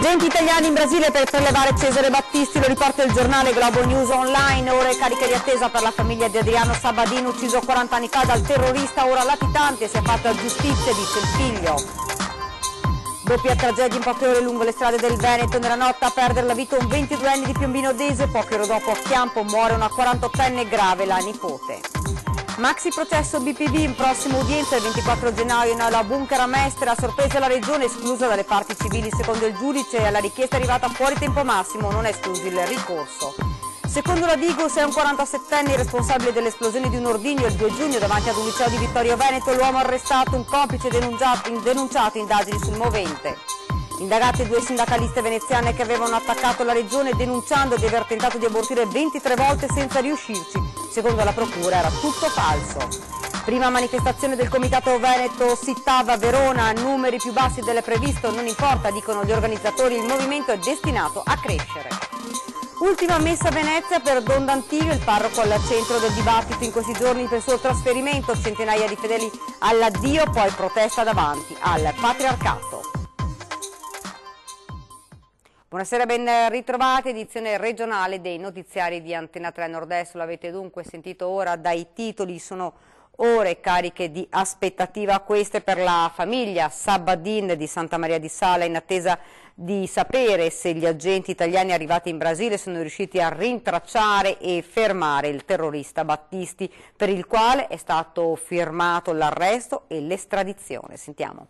Agenti italiani in Brasile per prelevare Cesare Battisti, lo riporta il giornale Globo News Online. Ore cariche di attesa per la famiglia di Adriano Sabadin, ucciso 40 anni fa dal terrorista, ora latitante, si è fatta giustizia, dice il figlio. Doppia tragedia in poche ore lungo le strade del Veneto. Nella notte a perdere la vita un 22enne di Piombino Dese, poche ore dopo a Chiampo muore una 48enne grave, la nipote. Maxi processo BPV in prossima udienza il 24 gennaio alla Bunker a Mestre, a sorpresa la regione esclusa dalle parti civili secondo il giudice, la richiesta è arrivata fuori tempo massimo, non è escluso il ricorso. Secondo la Digos è un 47enne responsabile dell'esplosione di un ordigno il 2 giugno davanti ad un liceo di Vittorio Veneto, l'uomo arrestato, un complice denunciato, indagini sul movente. Indagate 2 sindacaliste veneziane che avevano attaccato la regione denunciando di aver tentato di abortire 23 volte senza riuscirci. Secondo la procura era tutto falso. Prima manifestazione del Comitato Veneto Sittava Verona, numeri più bassi del previsto, non importa, dicono gli organizzatori, il movimento è destinato a crescere. Ultima messa a Venezia per Don Dantilio, il parroco al centro del dibattito in questi giorni per il suo trasferimento, centinaia di fedeli all'addio, poi protesta davanti al patriarcato. Buonasera, ben ritrovati, edizione regionale dei notiziari di Antena 3 Nord-Est, lo avete dunque sentito ora dai titoli, sono ore cariche di aspettativa queste per la famiglia Sabadin di Santa Maria di Sala, in attesa di sapere se gli agenti italiani arrivati in Brasile sono riusciti a rintracciare e fermare il terrorista Battisti, per il quale è stato firmato l'arresto e l'estradizione. Sentiamo.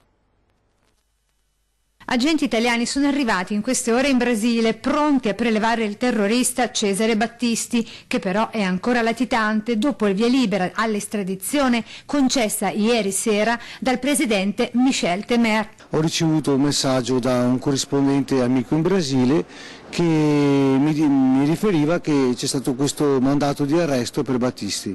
Agenti italiani sono arrivati in queste ore in Brasile, pronti a prelevare il terrorista Cesare Battisti, che però è ancora latitante dopo il via libera all'estradizione concessa ieri sera dal presidente Michel Temer. Ho ricevuto un messaggio da un corrispondente amico in Brasile che mi riferiva che c'è stato questo mandato di arresto per Battisti.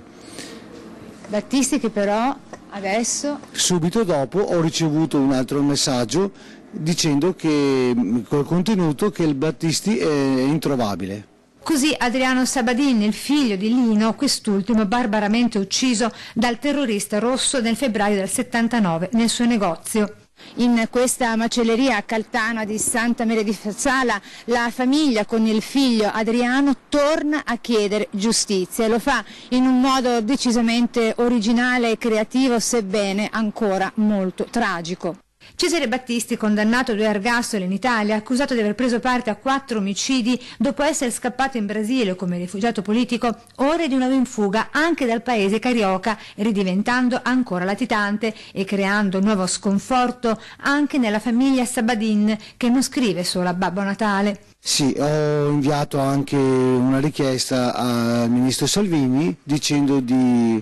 Battisti che però adesso... Subito dopo ho ricevuto un altro messaggio dicendo che col contenuto che il Battisti è introvabile. Così Adriano Sabadin, il figlio di Lino, quest'ultimo barbaramente ucciso dal terrorista rosso nel febbraio del 79 nel suo negozio. In questa macelleria a Caltano di Santa Maria di Sala la famiglia con il figlio Adriano torna a chiedere giustizia e lo fa in un modo decisamente originale e creativo, sebbene ancora molto tragico. Cesare Battisti, condannato a 2 ergastoli in Italia, accusato di aver preso parte a 4 omicidi dopo essere scappato in Brasile come rifugiato politico, ora è di nuovo in fuga anche dal paese carioca, ridiventando ancora latitante e creando nuovo sconforto anche nella famiglia Sabadin, che non scrive solo a Babbo Natale. Sì, ho inviato anche una richiesta al ministro Salvini dicendo di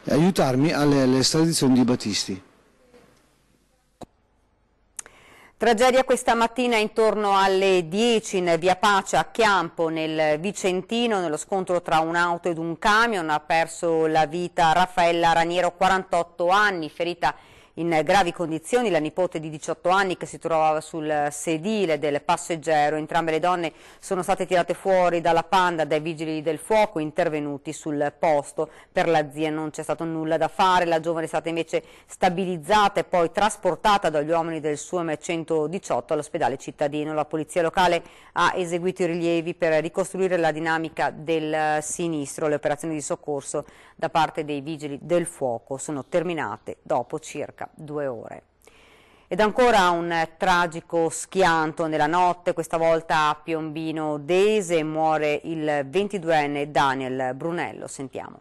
aiutarmi all'estradizione di Battisti. Tragedia questa mattina intorno alle 10 in via Pace a Chiampo nel Vicentino, nello scontro tra un'auto ed un camion. Ha perso la vita Raffaella Raniero, 48 anni, ferita in gravi condizioni la nipote di 18 anni che si trovava sul sedile del passeggero. Entrambe le donne sono state tirate fuori dalla Panda dai vigili del fuoco intervenuti sul posto. Per la zia non c'è stato nulla da fare, la giovane è stata invece stabilizzata e poi trasportata dagli uomini del SUAM 118 all'ospedale cittadino. La polizia locale ha eseguito i rilievi per ricostruire la dinamica del sinistro. Le operazioni di soccorso da parte dei vigili del fuoco sono terminate dopo circa 2 ore. Ed ancora un tragico schianto nella notte, questa volta a Piombino Dese, muore il 22enne Daniel Brunello. Sentiamo.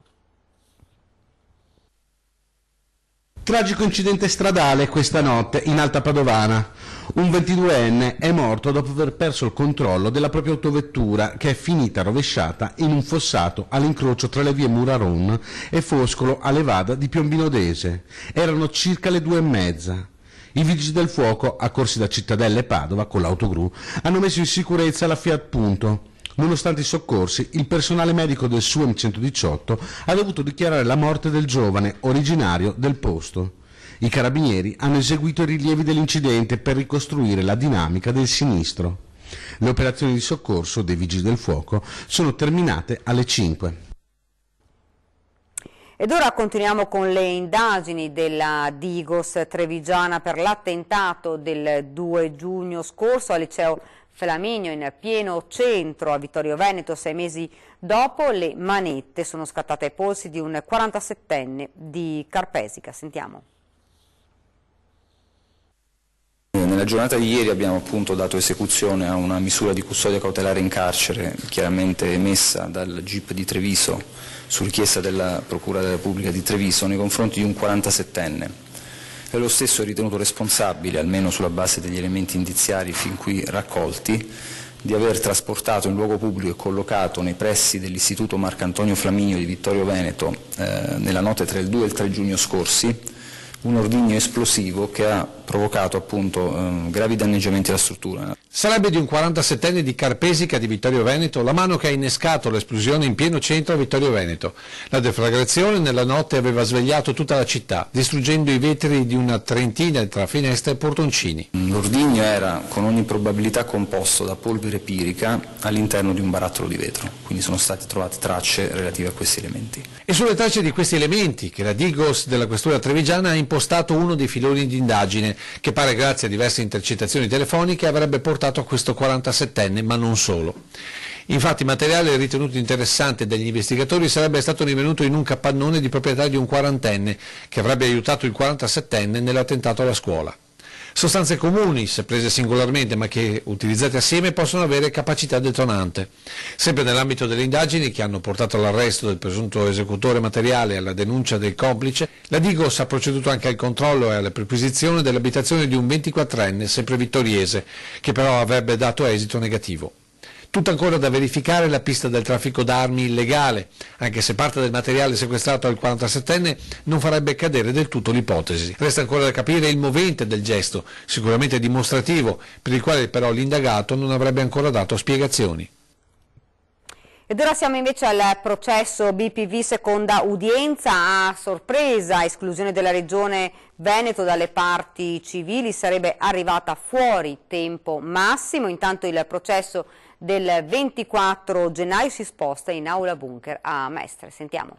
Tragico incidente stradale questa notte in Alta Padovana. Un 22enne è morto dopo aver perso il controllo della propria autovettura, che è finita rovesciata in un fossato all'incrocio tra le vie Muraron e Foscolo a Levada di Piombino Dese. Erano circa le 2:30. I vigili del fuoco, accorsi da Cittadella e Padova con l'autogru, hanno messo in sicurezza la Fiat Punto. Nonostante i soccorsi, il personale medico del SUAM 118 ha dovuto dichiarare la morte del giovane, originario del posto. I carabinieri hanno eseguito i rilievi dell'incidente per ricostruire la dinamica del sinistro. Le operazioni di soccorso dei vigili del fuoco sono terminate alle 5. Ed ora continuiamo con le indagini della Digos trevigiana per l'attentato del 2 giugno scorso al liceo Flaminio in pieno centro a Vittorio Veneto. 6 mesi dopo le manette sono scattate ai polsi di un 47enne di Carpesica. Sentiamo. Nella giornata di ieri abbiamo appunto dato esecuzione a una misura di custodia cautelare in carcere chiaramente emessa dal GIP di Treviso su richiesta della Procura della Repubblica di Treviso nei confronti di un 47enne. E lo stesso è ritenuto responsabile, almeno sulla base degli elementi indiziari fin qui raccolti, di aver trasportato in luogo pubblico e collocato nei pressi dell'Istituto Marcantonio Flaminio di Vittorio Veneto nella notte tra il 2 e il 3 giugno scorsi un ordigno esplosivo che ha provocato appunto gravi danneggiamenti alla struttura. Sarebbe di un 47enne di Carpesica di Vittorio Veneto la mano che ha innescato l'esplosione in pieno centro a Vittorio Veneto. La deflagrazione nella notte aveva svegliato tutta la città, distruggendo i vetri di una trentina tra finestre e portoncini. L'ordigno era con ogni probabilità composto da polvere pirica all'interno di un barattolo di vetro, quindi sono state trovate tracce relative a questi elementi. E sulle tracce di questi elementi che la Digos della Questura trevigiana ha impostato uno dei filoni di indagine che pare grazie a diverse intercettazioni telefoniche avrebbe portato a questo 47enne, ma non solo. Infatti il materiale ritenuto interessante dagli investigatori sarebbe stato rinvenuto in un capannone di proprietà di un 40enne che avrebbe aiutato il 47enne nell'attentato alla scuola. Sostanze comuni, se prese singolarmente ma che utilizzate assieme possono avere capacità detonante. Sempre nell'ambito delle indagini che hanno portato all'arresto del presunto esecutore materiale e alla denuncia del complice, la Digos ha proceduto anche al controllo e alla perquisizione dell'abitazione di un 24enne, sempre vittoriese, che però avrebbe dato esito negativo. Tutto ancora da verificare la pista del traffico d'armi illegale, anche se parte del materiale sequestrato al 47enne non farebbe cadere del tutto l'ipotesi. Resta ancora da capire il movente del gesto, sicuramente dimostrativo, per il quale però l'indagato non avrebbe ancora dato spiegazioni. Ed ora siamo invece al processo BPV seconda udienza. A sorpresa, esclusione della Regione Veneto dalle parti civili, sarebbe arrivata fuori tempo massimo. Intanto il processo del 24 gennaio si sposta in aula bunker a Mestre. Sentiamo.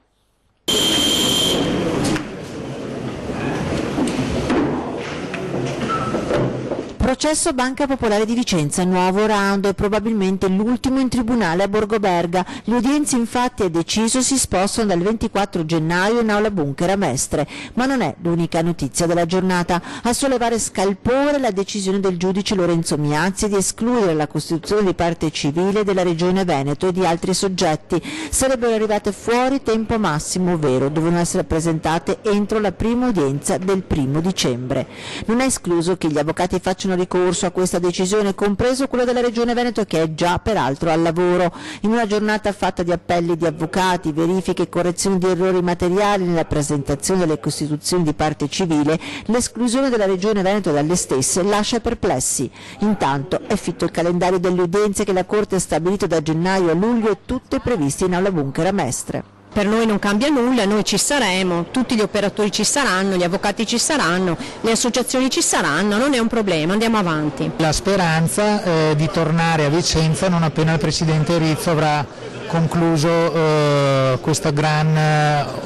Processo Banca Popolare di Vicenza, nuovo round, probabilmente l'ultimo in tribunale a Borgoberga. Le udienze infatti è deciso si spostano dal 24 gennaio in aula bunker a Mestre, ma non è l'unica notizia della giornata. A sollevare scalpore la decisione del giudice Lorenzo Miazzi di escludere la costituzione di parte civile della Regione Veneto e di altri soggetti. Sarebbero arrivate fuori tempo massimo, ovvero dovevano essere presentate entro la prima udienza del 1° dicembre. Non è escluso che gli avvocati facciano ricorso a questa decisione, compreso quello della Regione Veneto che è già peraltro al lavoro. In una giornata fatta di appelli di avvocati, verifiche e correzioni di errori materiali nella presentazione delle costituzioni di parte civile, l'esclusione della Regione Veneto dalle stesse lascia perplessi. Intanto è fitto il calendario delle udienze che la Corte ha stabilito da gennaio a luglio e tutte previste in aula bunker a Mestre. Per noi non cambia nulla, noi ci saremo, tutti gli operatori ci saranno, gli avvocati ci saranno, le associazioni ci saranno, non è un problema, andiamo avanti. La speranza di tornare a Vicenza non appena il Presidente Rizzo avrà concluso questa gran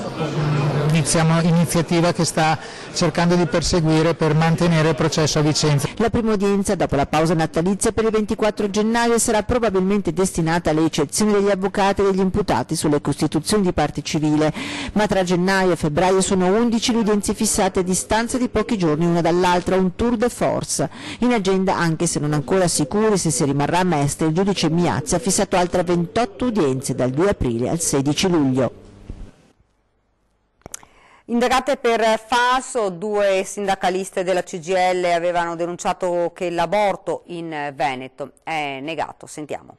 iniziativa che sta cercando di perseguire per mantenere il processo a Vicenza. La prima udienza dopo la pausa natalizia per il 24 gennaio sarà probabilmente destinata alle eccezioni degli avvocati e degli imputati sulle costituzioni di parte civile, ma tra gennaio e febbraio sono 11 le udienze fissate a distanza di pochi giorni una dall'altra, un tour de force. In agenda, anche se non ancora sicuri se si rimarrà a Mestre, il giudice Miazzi ha fissato altre 28 udienze dal 2 aprile al 16 luglio. Indagate per falso, 2 sindacaliste della CGIL avevano denunciato che l'aborto in Veneto è negato. Sentiamo.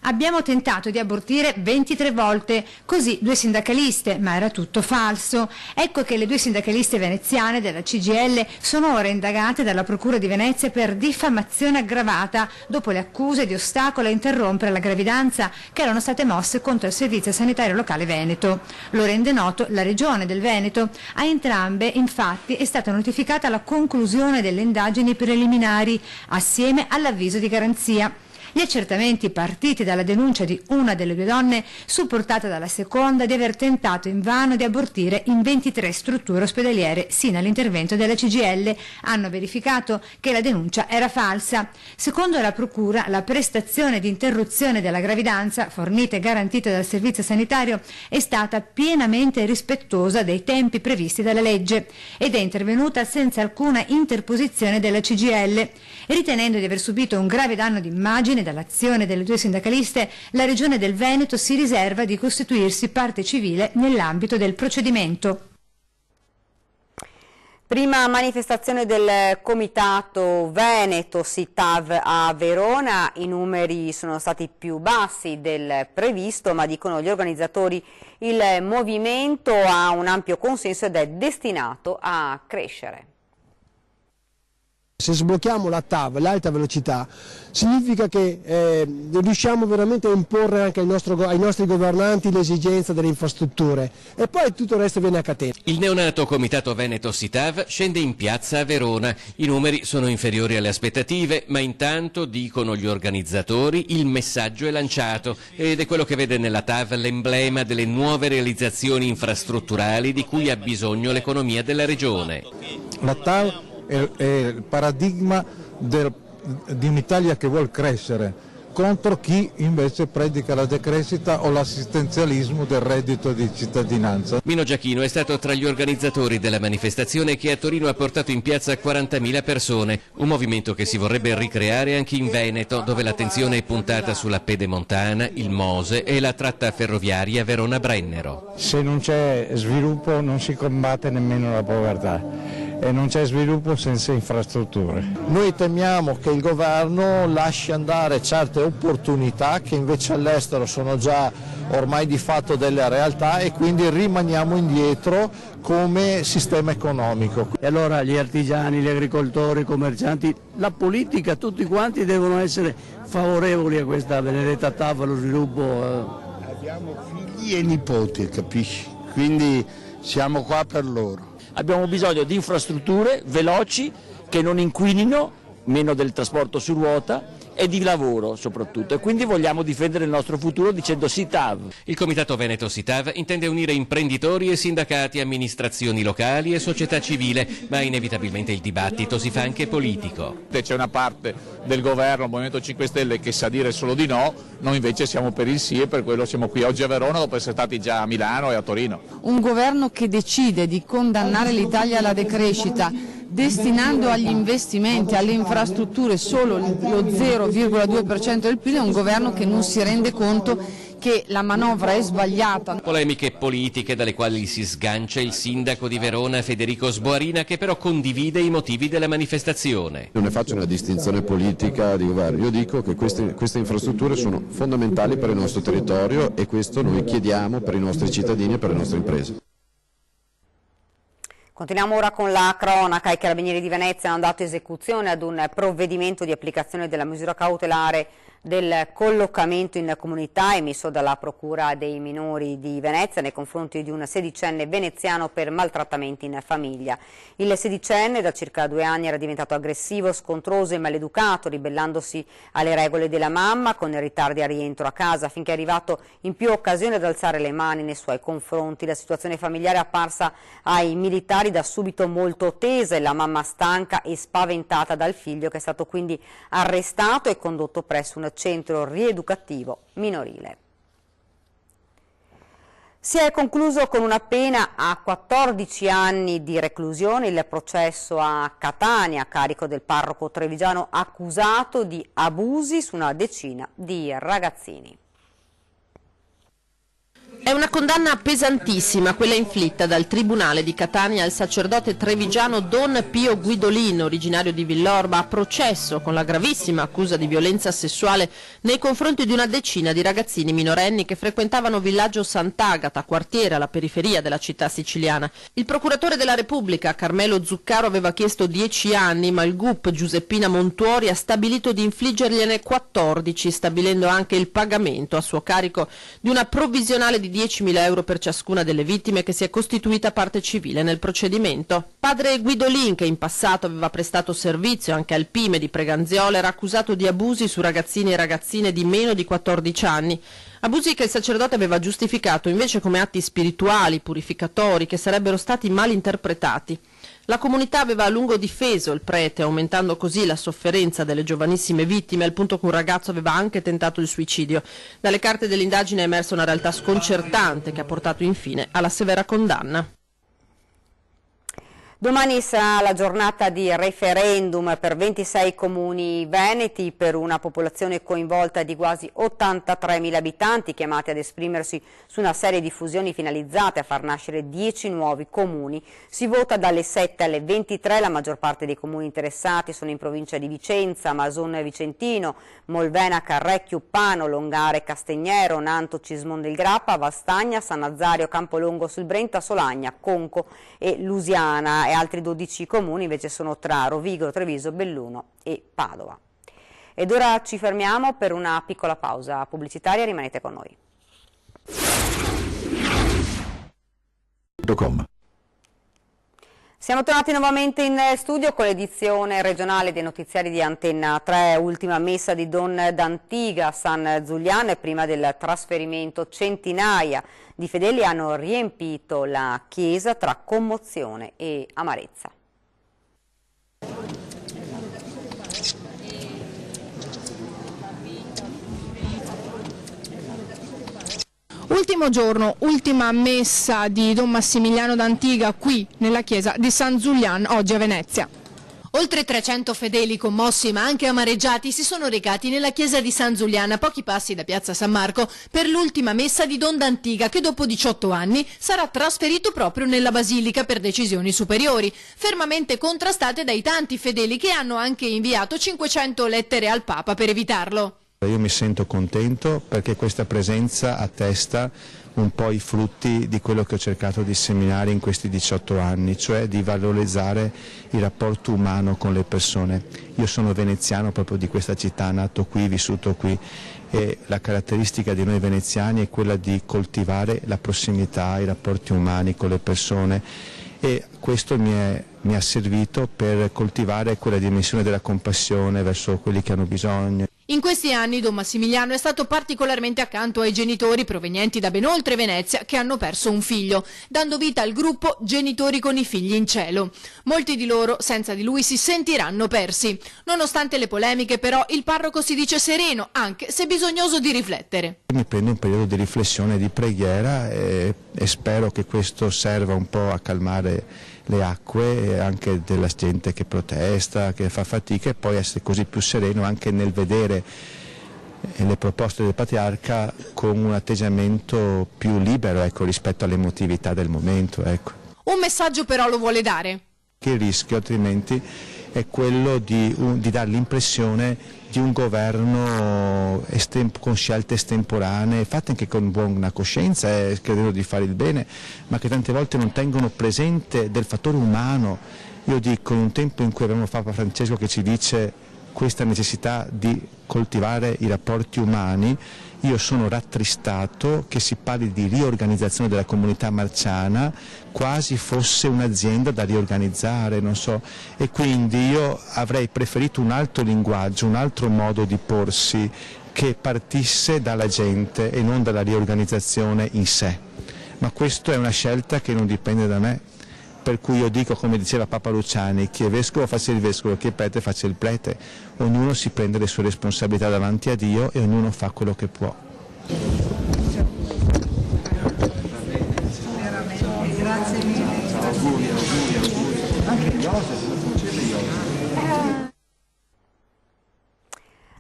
Abbiamo tentato di abortire 23 volte, così 2 sindacaliste, ma era tutto falso. Ecco che le 2 sindacaliste veneziane della CGIL sono ora indagate dalla Procura di Venezia per diffamazione aggravata dopo le accuse di ostacolo a interrompere la gravidanza che erano state mosse contro il Servizio Sanitario Locale Veneto. Lo rende noto la Regione del Veneto. A entrambe, infatti, è stata notificata la conclusione delle indagini preliminari assieme all'avviso di garanzia. Gli accertamenti partiti dalla denuncia di una delle due donne, supportata dalla seconda, di aver tentato invano di abortire in 23 strutture ospedaliere sino all'intervento della CGIL, hanno verificato che la denuncia era falsa. Secondo la Procura, la prestazione di interruzione della gravidanza, fornita e garantita dal servizio sanitario, è stata pienamente rispettosa dei tempi previsti dalla legge ed è intervenuta senza alcuna interposizione della CGIL. Ritenendo di aver subito un grave danno d'immagine dall'azione delle due sindacaliste, la Regione del Veneto si riserva di costituirsi parte civile nell'ambito del procedimento. Prima manifestazione del Comitato Veneto SITAV a Verona, i numeri sono stati più bassi del previsto, ma dicono gli organizzatori il movimento ha un ampio consenso ed è destinato a crescere. Se sblocchiamo la TAV, l'alta velocità, significa che riusciamo veramente a imporre anche ai nostri governanti l'esigenza delle infrastrutture e poi tutto il resto viene a catena. Il neonato Comitato Veneto SITAV scende in piazza a Verona. I numeri sono inferiori alle aspettative, ma intanto, dicono gli organizzatori, il messaggio è lanciato ed è quello che vede nella TAV l'emblema delle nuove realizzazioni infrastrutturali di cui ha bisogno l'economia della regione. La TAV è il paradigma di un'Italia che vuole crescere contro chi invece predica la decrescita o l'assistenzialismo del reddito di cittadinanza. Mino Giachino è stato tra gli organizzatori della manifestazione che a Torino ha portato in piazza 40.000 persone, un movimento che si vorrebbe ricreare anche in Veneto, dove l'attenzione è puntata sulla Pedemontana, il Mose e la tratta ferroviaria Verona-Brennero. Se non c'è sviluppo non si combatte nemmeno la povertà. E non c'è sviluppo senza infrastrutture. Noi temiamo che il governo lasci andare certe opportunità che invece all'estero sono già ormai di fatto delle realtà e quindi rimaniamo indietro come sistema economico. E allora gli artigiani, gli agricoltori, i commercianti, la politica, tutti quanti devono essere favorevoli a questa benedetta TAV, allo sviluppo. Abbiamo figli e nipoti, capisci? Quindi siamo qua per loro. Abbiamo bisogno di infrastrutture veloci che non inquinino, meno del trasporto su ruota e di lavoro soprattutto, e quindi vogliamo difendere il nostro futuro dicendo sì TAV. Il Comitato Veneto SITAV intende unire imprenditori e sindacati, amministrazioni locali e società civile, ma inevitabilmente il dibattito si fa anche politico. C'è una parte del governo, il Movimento 5 Stelle, che sa dire solo di no, noi invece siamo per il sì e per quello siamo qui oggi a Verona dopo essere stati già a Milano e a Torino. Un governo che decide di condannare l'Italia alla decrescita, destinando agli investimenti, alle infrastrutture solo lo 0,2% del PIL, è un governo che non si rende conto che la manovra è sbagliata. Polemiche politiche dalle quali si sgancia il sindaco di Verona Federico Sboarina, che però condivide i motivi della manifestazione. Non ne faccio una distinzione politica di governo, io dico che queste infrastrutture sono fondamentali per il nostro territorio e questo noi chiediamo per i nostri cittadini e per le nostre imprese. Continuiamo ora con la cronaca. I Carabinieri di Venezia hanno dato esecuzione ad un provvedimento di applicazione della misura cautelare del collocamento in comunità emesso dalla Procura dei minori di Venezia nei confronti di un sedicenne veneziano per maltrattamenti in famiglia. Il sedicenne da circa 2 anni era diventato aggressivo, scontroso e maleducato, ribellandosi alle regole della mamma con ritardi a rientro a casa, finché è arrivato in più occasioni ad alzare le mani nei suoi confronti. La situazione familiare è apparsa ai militari da subito molto tesa e la mamma stanca e spaventata dal figlio, che è stato quindi arrestato e condotto presso un centro rieducativo minorile. Si è concluso con una pena a 14 anni di reclusione il processo a Catania a carico del parroco trevigiano accusato di abusi su una decina di ragazzini. È una condanna pesantissima quella inflitta dal Tribunale di Catania al sacerdote trevigiano Don Pio Guidolin, originario di Villorba, a processo con la gravissima accusa di violenza sessuale nei confronti di una decina di ragazzini minorenni che frequentavano Villaggio Sant'Agata, quartiere alla periferia della città siciliana. Il procuratore della Repubblica, Carmelo Zuccaro, aveva chiesto 10 anni, ma il GUP Giuseppina Montuori ha stabilito di infliggergliene 14, stabilendo anche il pagamento a suo carico di una provvisionale di di 10.000 euro per ciascuna delle vittime che si è costituita parte civile nel procedimento. Padre Guidolin, che in passato aveva prestato servizio anche al Pime di Preganziola, era accusato di abusi su ragazzini e ragazzine di meno di 14 anni. Abusi che il sacerdote aveva giustificato invece come atti spirituali, purificatori, che sarebbero stati mal interpretati. La comunità aveva a lungo difeso il prete, aumentando così la sofferenza delle giovanissime vittime, al punto che un ragazzo aveva anche tentato il suicidio. Dalle carte dell'indagine è emersa una realtà sconcertante che ha portato infine alla severa condanna. Domani sarà la giornata di referendum per 26 comuni veneti, per una popolazione coinvolta di quasi 83.000 abitanti chiamati ad esprimersi su una serie di fusioni finalizzate a far nascere 10 nuovi comuni. Si vota dalle 7 alle 23, la maggior parte dei comuni interessati sono in provincia di Vicenza, Masone Vicentino, Molvena, Carrè, Chiuppano, Longare, Castignero, Nanto, Cismon del Grappa, Vastagna, San Nazario, Campolongo sul Brenta, Solagna, Conco e Lusiana. E altri 12 comuni invece sono tra Rovigo, Treviso, Belluno e Padova. Ed ora ci fermiamo per una piccola pausa pubblicitaria, rimanete con noi. Siamo tornati nuovamente in studio con l'edizione regionale dei notiziari di Antenna 3, ultima messa di Don d'Antiga a San Zuliano, e prima del trasferimento centinaia di fedeli hanno riempito la chiesa tra commozione e amarezza. Ultimo giorno, ultima messa di Don Massimiliano d'Antiga qui nella chiesa di San Zulian, oggi a Venezia. Oltre 300 fedeli commossi ma anche amareggiati si sono recati nella chiesa di San Zulian, a pochi passi da piazza San Marco, per l'ultima messa di Don d'Antiga, che dopo 18 anni sarà trasferito proprio nella basilica per decisioni superiori, fermamente contrastate dai tanti fedeli che hanno anche inviato 500 lettere al Papa per evitarlo. Io mi sento contento perché questa presenza attesta un po' i frutti di quello che ho cercato di seminare in questi 18 anni, cioè di valorizzare il rapporto umano con le persone. Io sono veneziano proprio di questa città, nato qui, vissuto qui, e la caratteristica di noi veneziani è quella di coltivare la prossimità, i rapporti umani con le persone, e questo mi ha servito per coltivare quella dimensione della compassione verso quelli che hanno bisogno. In questi anni Don Massimiliano è stato particolarmente accanto ai genitori provenienti da ben oltre Venezia che hanno perso un figlio, dando vita al gruppo Genitori con i figli in cielo. Molti di loro senza di lui si sentiranno persi. Nonostante le polemiche però il parroco si dice sereno, anche se bisognoso di riflettere. Mi prendo un periodo di riflessione e di preghiera e spero che questo serva un po' a calmare le acque anche della gente che protesta, che fa fatica, e poi essere così più sereno anche nel vedere le proposte del Patriarca con un atteggiamento più libero, ecco, rispetto all'emotività del momento. Ecco. Un messaggio però lo vuole dare. Il rischio altrimenti è quello di dare l'impressione di un governo con scelte estemporanee, fatte anche con buona coscienza, credendo di fare il bene, ma che tante volte non tengono presente del fattore umano. Io dico, in un tempo in cui abbiamo Papa Francesco che ci dice questa necessità di coltivare i rapporti umani, io sono rattristato che si parli di riorganizzazione della comunità marciana quasi fosse un'azienda da riorganizzare, non so, e quindi io avrei preferito un altro linguaggio, un altro modo di porsi che partisse dalla gente e non dalla riorganizzazione in sé, ma questa è una scelta che non dipende da me. Per cui io dico, come diceva Papa Luciani, chi è vescovo faccia il vescovo, chi è prete faccia il prete. Ognuno si prende le sue responsabilità davanti a Dio e ognuno fa quello che può. Grazie mille. Auguri.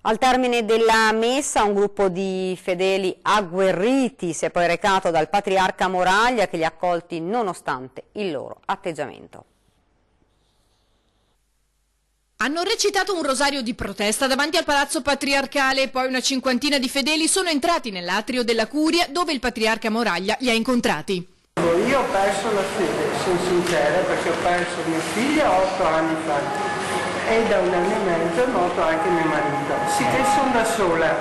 Al termine della messa un gruppo di fedeli agguerriti si è poi recato dal Patriarca Moraglia, che li ha accolti nonostante il loro atteggiamento. Hanno recitato un rosario di protesta davanti al Palazzo Patriarcale e poi una cinquantina di fedeli sono entrati nell'atrio della Curia, dove il Patriarca Moraglia li ha incontrati. Io ho perso la fede, sono sincera, perché ho perso mio figlio 8 anni fa. E da 1 anno e mezzo è morto anche mio marito, sicché sono da sola.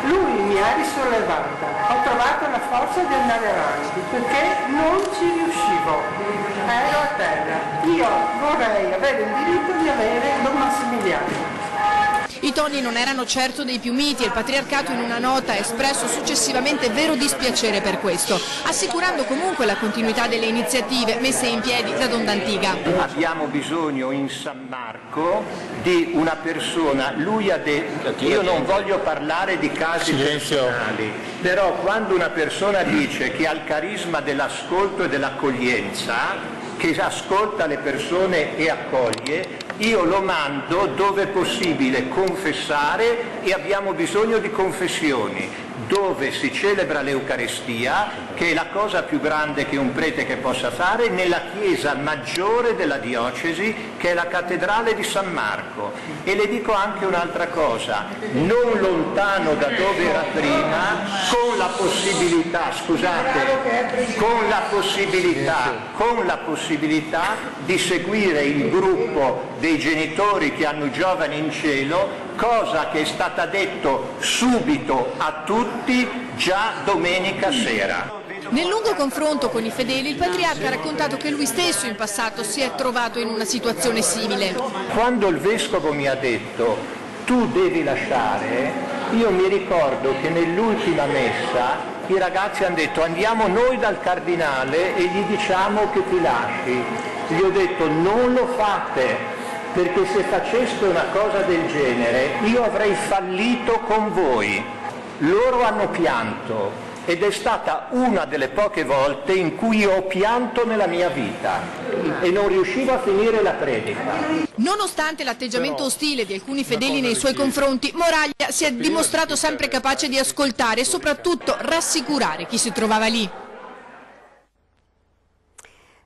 lui mi ha risollevata, ho trovato la forza di andare avanti perché non ci riuscivo, ero a terra. Io vorrei avere il diritto di avere Don Massimiliano. I toni non erano certo dei più miti e il patriarcato in una nota ha espresso successivamente vero dispiacere per questo, assicurando comunque la continuità delle iniziative messe in piedi da Don D'Antiga. Abbiamo bisogno in San Marco di una persona, lui ha detto, io non voglio parlare di casi personali, però quando una persona dice che ha il carisma dell'ascolto e dell'accoglienza, che ascolta le persone e accoglie, io lo mando dove è possibile confessare e abbiamo bisogno di confessioni, dove si celebra l'Eucaristia, che è la cosa più grande che un prete che possa fare, nella chiesa maggiore della diocesi, che è la cattedrale di San Marco. E le dico anche un'altra cosa, non lontano da dove era prima, con la possibilità, scusate, con la possibilità di seguire il gruppo dei genitori che hanno giovani in cielo, cosa che è stata detto subito a tutti già domenica sera. Nel lungo confronto con i fedeli, il patriarca ha raccontato che lui stesso in passato si è trovato in una situazione simile. Quando il vescovo mi ha detto tu devi lasciare, io mi ricordo che nell'ultima messa i ragazzi hanno detto andiamo noi dal cardinale e gli diciamo che ti lasci. Gli ho detto non lo fate, perché se faceste una cosa del genere io avrei fallito con voi. Loro hanno pianto ed è stata una delle poche volte in cui ho pianto nella mia vita e non riuscivo a finire la predica. Nonostante l'atteggiamento ostile di alcuni fedeli nei suoi confronti, Moraglia si è dimostrato sempre capace di ascoltare e soprattutto rassicurare chi si trovava lì.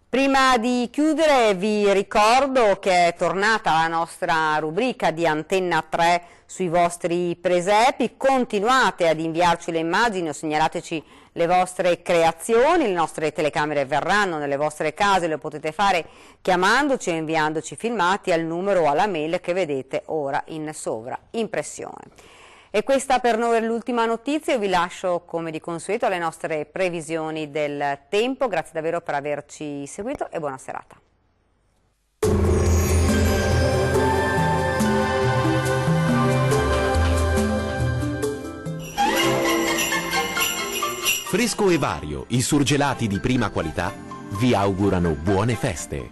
Prima di chiudere vi ricordo che è tornata la nostra rubrica di Antenna 3 sui vostri presepi. Continuate ad inviarci le immagini o segnalateci le vostre creazioni, le nostre telecamere verranno nelle vostre case, lo potete fare chiamandoci o inviandoci filmati al numero o alla mail che vedete ora in sovraimpressione. E questa per noi è l'ultima notizia, io vi lascio come di consueto alle nostre previsioni del tempo, grazie davvero per averci seguito e buona serata. Fresco e Vario, i surgelati di prima qualità, vi augurano buone feste.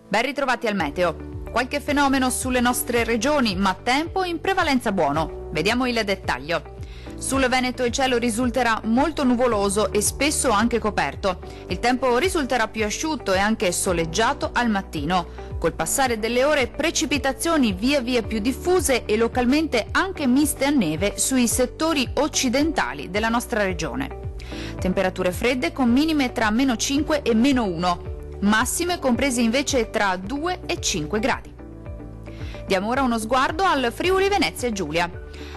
Ben ritrovati al meteo. Qualche fenomeno sulle nostre regioni, ma tempo in prevalenza buono. Vediamo il dettaglio. Sul Veneto il cielo risulterà molto nuvoloso e spesso anche coperto. Il tempo risulterà più asciutto e anche soleggiato al mattino. Col passare delle ore precipitazioni via via più diffuse e localmente anche miste a neve sui settori occidentali della nostra regione. Temperature fredde con minime tra -5 e -1. Massime comprese invece tra 2 e 5 gradi. Diamo ora uno sguardo al Friuli Venezia Giulia.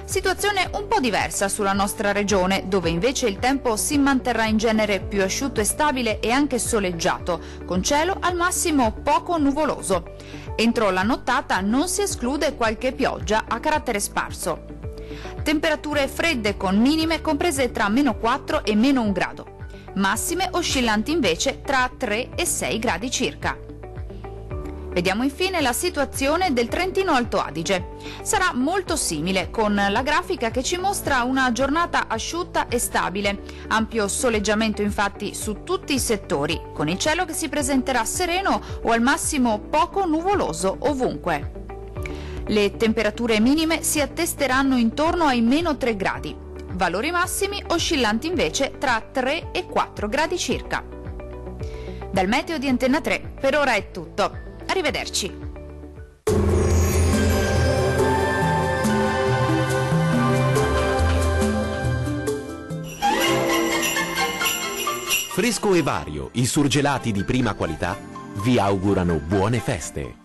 Situazione un po' diversa sulla nostra regione, dove invece il tempo si manterrà in genere più asciutto e stabile e anche soleggiato, con cielo al massimo poco nuvoloso. Entro la nottata non si esclude qualche pioggia a carattere sparso. Temperature fredde con minime comprese tra -4 e -1 grado. Massime oscillanti invece tra 3 e 6 gradi circa. Vediamo infine la situazione del Trentino Alto Adige. Sarà molto simile, con la grafica che ci mostra una giornata asciutta e stabile. Ampio soleggiamento infatti su tutti i settori, con il cielo che si presenterà sereno o al massimo poco nuvoloso ovunque. Le temperature minime si attesteranno intorno ai -3 gradi. Valori massimi oscillanti invece tra 3 e 4 gradi circa. Dal meteo di Antenna 3 per ora è tutto. Arrivederci. Fresco e Vario, i surgelati di prima qualità, vi augurano buone feste.